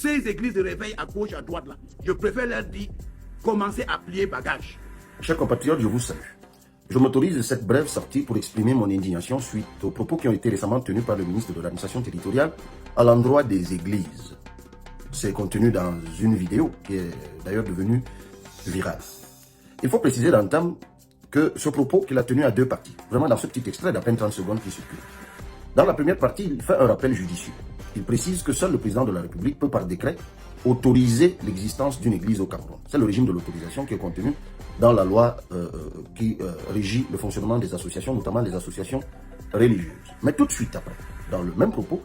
ces églises de réveil à gauche, à droite, là, je préfère leur dire, commencez à plier bagage. Chers compatriotes, je vous salue. Je m'autorise cette brève sortie pour exprimer mon indignation suite aux propos qui ont été récemment tenus par le ministre de l'administration territoriale à l'endroit des églises. C'est contenu dans une vidéo qui est d'ailleurs devenue virale. Il faut préciser d'entame que ce propos qu'il a tenu à deux parties, vraiment dans ce petit extrait d'à peine 30 secondes qui circule. Dans la première partie, il fait un rappel judicieux. Il précise que seul le président de la République peut par décret autoriser l'existence d'une église au Cameroun. C'est le régime de l'autorisation qui est contenu dans la loi qui régit le fonctionnement des associations, notamment les associations religieuses. Mais tout de suite après, dans le même propos,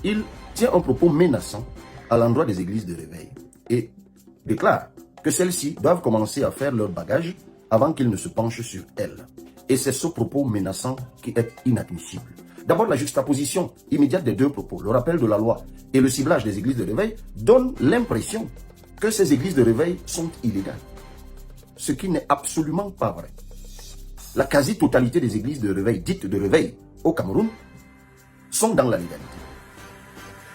il tient un propos menaçant à l'endroit des églises de réveil et déclare que celles-ci doivent commencer à faire leur bagage avant qu'ils ne se penchent sur elles. Et c'est ce propos menaçant qui est inadmissible. D'abord, la juxtaposition immédiate des deux propos, le rappel de la loi et le ciblage des églises de réveil, donne l'impression que ces églises de réveil sont illégales. Ce qui n'est absolument pas vrai. La quasi-totalité des églises de réveil, dites de réveil au Cameroun, sont dans la légalité.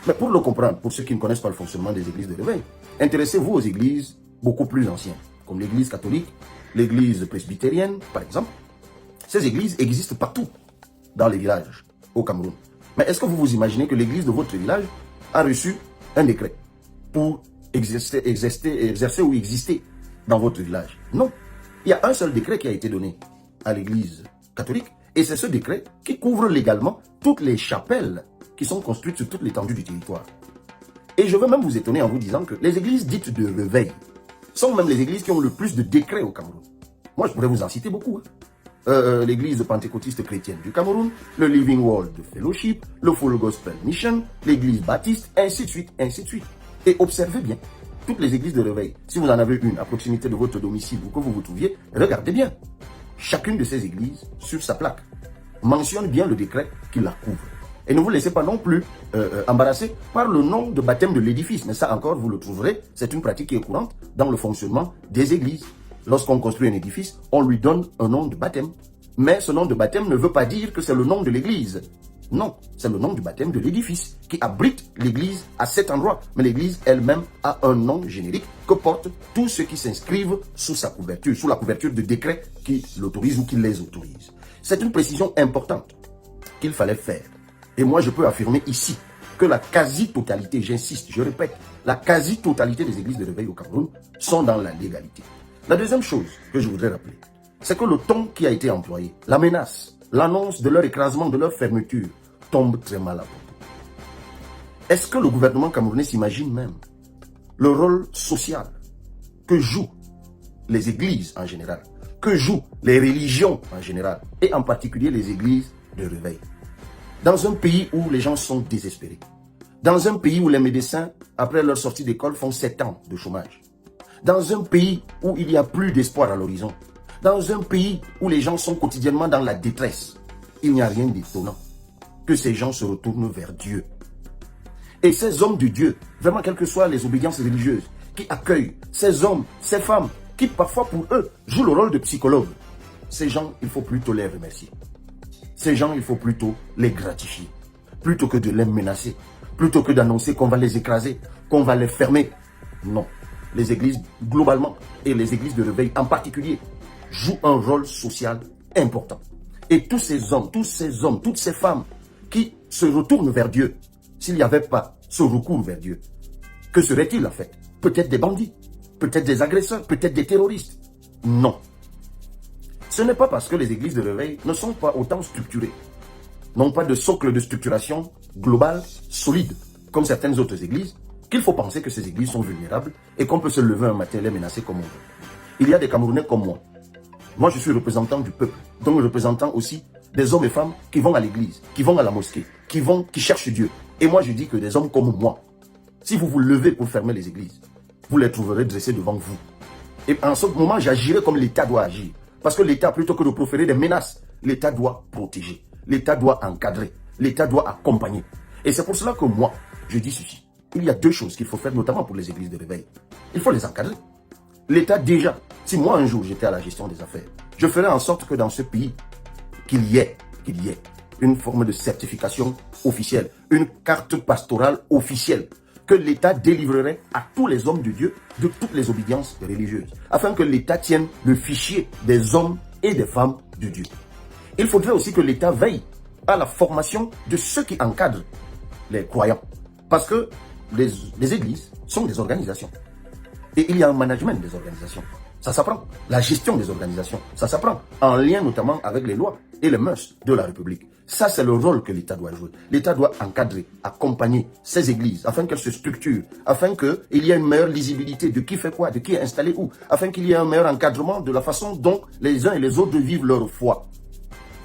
Mais pour le comprendre, pour ceux qui ne connaissent pas le fonctionnement des églises de réveil, intéressez-vous aux églises beaucoup plus anciennes, comme l'église catholique, l'église presbytérienne, par exemple. Ces églises existent partout dans les villages au Cameroun. Mais est-ce que vous vous imaginez que l'église de votre village a reçu un décret pour exercer ou exister dans votre village? Non. Il y a un seul décret qui a été donné à l'église catholique et c'est ce décret qui couvre légalement toutes les chapelles qui sont construites sur toute l'étendue du territoire. Et je veux même vous étonner en vous disant que les églises dites de réveil sont même les églises qui ont le plus de décrets au Cameroun. Moi, je pourrais vous en citer beaucoup. L'église pentecôtiste chrétienne du Cameroun, le Living World Fellowship, le Full Gospel Mission, l'église baptiste, ainsi de suite, ainsi de suite. Et observez bien, toutes les églises de réveil, si vous en avez une à proximité de votre domicile ou que vous vous trouviez, regardez bien. Chacune de ces églises, sur sa plaque, mentionne bien le décret qui la couvre. Et ne vous laissez pas non plus embarrasser par le nom de baptême de l'édifice. Mais ça encore, vous le trouverez, c'est une pratique qui est courante dans le fonctionnement des églises. Lorsqu'on construit un édifice, on lui donne un nom de baptême. Mais ce nom de baptême ne veut pas dire que c'est le nom de l'église. Non, c'est le nom du baptême de l'édifice qui abrite l'église à cet endroit. Mais l'église elle-même a un nom générique que portent tous ceux qui s'inscrivent sous sa couverture, sous la couverture de décrets qui l'autorisent ou qui les autorisent. C'est une précision importante qu'il fallait faire. Et moi, je peux affirmer ici que la quasi-totalité, j'insiste, je répète, la quasi-totalité des églises de réveil au Cameroun sont dans la légalité. La deuxième chose que je voudrais rappeler, c'est que le ton qui a été employé, la menace, l'annonce de leur écrasement, de leur fermeture, tombe très mal à propos. Est-ce que le gouvernement camerounais s'imagine même le rôle social que jouent les églises en général, que jouent les religions en général, et en particulier les églises de réveil? Dans un pays où les gens sont désespérés, dans un pays où les médecins, après leur sortie d'école, font 7 ans de chômage, dans un pays où il n'y a plus d'espoir à l'horizon, dans un pays où les gens sont quotidiennement dans la détresse, il n'y a rien d'étonnant que ces gens se retournent vers Dieu. Et ces hommes de Dieu, vraiment quelles que soient les obédiences religieuses, qui accueillent ces hommes, ces femmes, qui parfois pour eux jouent le rôle de psychologues, ces gens, il faut plutôt les remercier. Ces gens, il faut plutôt les gratifier, plutôt que de les menacer, plutôt que d'annoncer qu'on va les écraser, qu'on va les fermer. Non. Les églises globalement et les églises de réveil en particulier jouent un rôle social important. Et tous ces hommes, toutes ces femmes qui se retournent vers Dieu, s'il n'y avait pas ce recours vers Dieu, que seraient-ils en fait? Peut-être des bandits, peut-être des agresseurs, peut-être des terroristes. Non. Ce n'est pas parce que les églises de réveil ne sont pas autant structurées, n'ont pas de socle de structuration globale, solide, comme certaines autres églises, qu'il faut penser que ces églises sont vulnérables et qu'on peut se lever un matin et les menacer comme on veut. Il y a des Camerounais comme moi. Moi, je suis représentant du peuple, donc représentant aussi des hommes et femmes qui vont à l'église, qui vont à la mosquée, qui cherchent Dieu. Et moi, je dis que des hommes comme moi, si vous vous levez pour fermer les églises, vous les trouverez dressés devant vous. Et en ce moment, j'agirai comme l'État doit agir. Parce que l'État, plutôt que de proférer des menaces, l'État doit protéger, l'État doit encadrer, l'État doit accompagner. Et c'est pour cela que moi, je dis ceci. Il y a deux choses qu'il faut faire, notamment pour les églises de réveil. Il faut les encadrer. L'État déjà, si moi un jour j'étais à la gestion des affaires, je ferais en sorte que dans ce pays, qu'il y ait une forme de certification officielle, une carte pastorale officielle, que l'État délivrerait à tous les hommes de Dieu de toutes les obédiences religieuses, afin que l'État tienne le fichier des hommes et des femmes de Dieu. Il faudrait aussi que l'État veille à la formation de ceux qui encadrent les croyants, parce que les églises sont des organisations. Et il y a un management des organisations. Ça s'apprend. La gestion des organisations, ça s'apprend. En lien notamment avec les lois et les mœurs de la République. Ça, c'est le rôle que l'État doit jouer. L'État doit encadrer, accompagner ces églises afin qu'elles se structurent, afin qu'il y ait une meilleure lisibilité de qui fait quoi, de qui est installé où, afin qu'il y ait un meilleur encadrement de la façon dont les uns et les autres vivent leur foi.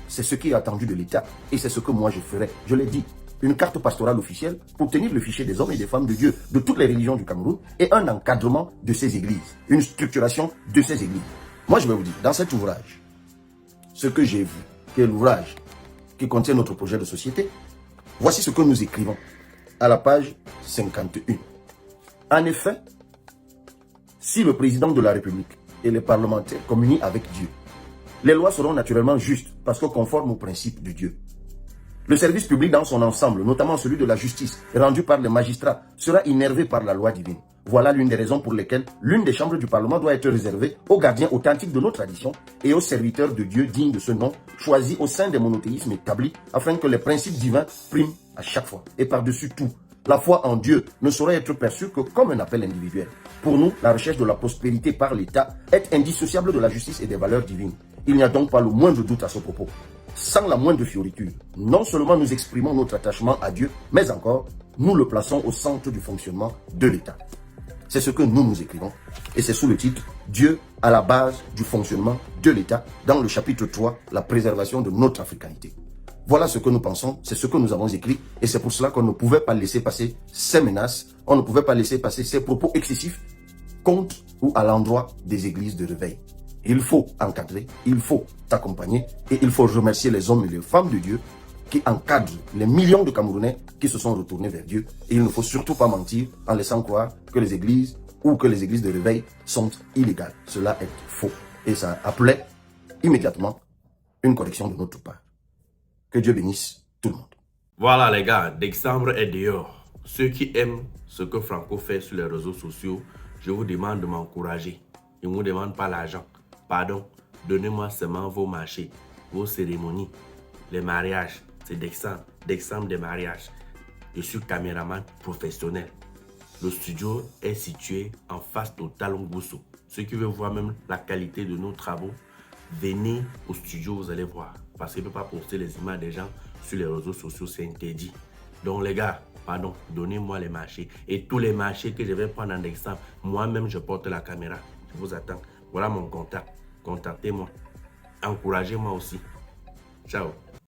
C'est ce qui est attendu de l'État et c'est ce que moi je ferai. Je l'ai dit. Une carte pastorale officielle pour tenir le fichier des hommes et des femmes de Dieu de toutes les religions du Cameroun et un encadrement de ces églises, une structuration de ces églises. Moi, je vais vous dire, dans cet ouvrage, ce que j'ai vu, qui est l'ouvrage qui contient notre projet de société, voici ce que nous écrivons à la page 51. En effet, si le président de la République et les parlementaires communient avec Dieu, les lois seront naturellement justes parce que conformes aux principes de Dieu. Le service public dans son ensemble, notamment celui de la justice, rendu par les magistrats, sera innervé par la loi divine. Voilà l'une des raisons pour lesquelles l'une des chambres du Parlement doit être réservée aux gardiens authentiques de nos traditions et aux serviteurs de Dieu dignes de ce nom, choisis au sein des monothéismes établis, afin que les principes divins priment à chaque fois. Et par-dessus tout, la foi en Dieu ne saurait être perçue que comme un appel individuel. Pour nous, la recherche de la prospérité par l'État est indissociable de la justice et des valeurs divines. Il n'y a donc pas le moindre doute à ce propos. Sans la moindre fioriture, non seulement nous exprimons notre attachement à Dieu, mais encore, nous le plaçons au centre du fonctionnement de l'État. C'est ce que nous écrivons, et c'est sous le titre « Dieu à la base du fonctionnement de l'État » dans le chapitre 3, la préservation de notre africanité. Voilà ce que nous pensons, c'est ce que nous avons écrit, et c'est pour cela qu'on ne pouvait pas laisser passer ces menaces, on ne pouvait pas laisser passer ces propos excessifs contre ou à l'endroit des églises de réveil. Il faut encadrer, il faut accompagner et il faut remercier les hommes et les femmes de Dieu qui encadrent les millions de Camerounais qui se sont retournés vers Dieu. Et il ne faut surtout pas mentir en laissant croire que les églises ou que les églises de réveil sont illégales. Cela est faux. Et ça appelait immédiatement une correction de notre part. Que Dieu bénisse tout le monde. Voilà les gars, décembre est dehors. Ceux qui aiment ce que Franco fait sur les réseaux sociaux, je vous demande de m'encourager. Je ne vous demande pas l'argent. Pardon, donnez-moi seulement vos marchés, vos cérémonies, les mariages. C'est décembre des mariages. Je suis caméraman professionnel. Le studio est situé en face de Talon Gousso. Ceux qui veulent voir même la qualité de nos travaux, venez au studio, vous allez voir. Parce qu'il ne peut pas poster les images des gens sur les réseaux sociaux, c'est interdit. Donc les gars, pardon, donnez-moi les marchés. Et tous les marchés que je vais prendre en décembre, moi-même je porte la caméra. Je vous attends. Voilà mon contact. Contactez-moi. Encouragez-moi aussi. Ciao.